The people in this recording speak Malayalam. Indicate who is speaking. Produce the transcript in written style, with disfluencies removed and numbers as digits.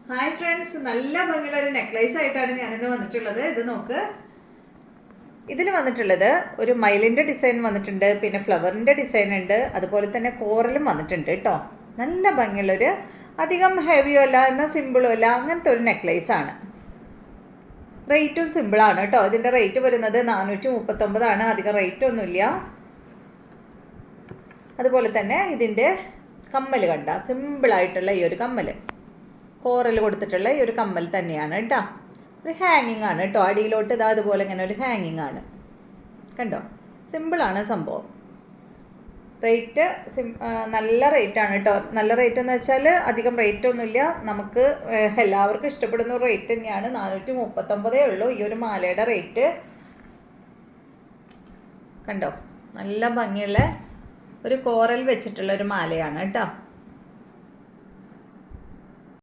Speaker 1: ഹായ് ഫ്രണ്ട്സ്, നല്ല ഭംഗിയുള്ള ഒരു നെക്ലേസ് ആയിട്ടാണ് ഞാനിന്ന് വന്നിട്ടുള്ളത്. ഇത് നോക്ക്, ഇതിൽ വന്നിട്ടുള്ളത് ഒരു മയിലിൻ്റെ ഡിസൈൻ വന്നിട്ടുണ്ട്, പിന്നെ ഫ്ലവറിൻ്റെ ഡിസൈൻ ഉണ്ട്, അതുപോലെ തന്നെ കോറലും വന്നിട്ടുണ്ട് കേട്ടോ. നല്ല ഭംഗിയുള്ളൊരു, അധികം ഹെവിയോ അല്ല എന്നാൽ സിമ്പിളും അല്ല, അങ്ങനത്തെ ഒരു നെക്ലേസ് ആണ്. റേറ്റും സിമ്പിളാണ് കേട്ടോ. ഇതിൻ്റെ റേറ്റ് വരുന്നത് 439 അധികം റേറ്റ് ഒന്നുമില്ല. അതുപോലെ തന്നെ ഇതിൻ്റെ കമ്മൽ കണ്ട, സിമ്പിളായിട്ടുള്ള ഈ ഒരു കമ്മൽ, കോറൽ കൊടുത്തിട്ടുള്ള ഈ ഒരു കമ്മൽ തന്നെയാണ് കേട്ടോ. ഒരു ഹാങ്ങിങ് ആണ് കേട്ടോ, അടിയിലോട്ട് ഇതാ അതുപോലെ ഇങ്ങനെ ഒരു ഹാങ്ങിങ് ആണ് കണ്ടോ. സിമ്പിളാണ് സംഭവം. റേറ്റ് നല്ല റേറ്റാണ് കേട്ടോ. നല്ല റേറ്റ് എന്ന് വെച്ചാൽ അധികം റേറ്റ് ഒന്നുമില്ല, നമുക്ക് എല്ലാവർക്കും ഇഷ്ടപ്പെടുന്ന ഒരു റേറ്റ് തന്നെയാണ്. 439 ഉള്ളൂ ഈ ഒരു മാലയുടെ റേറ്റ്. കണ്ടോ, നല്ല ഭംഗിയുള്ള ഒരു കോറൽ വെച്ചിട്ടുള്ള ഒരു മാലയാണ് കേട്ടോ.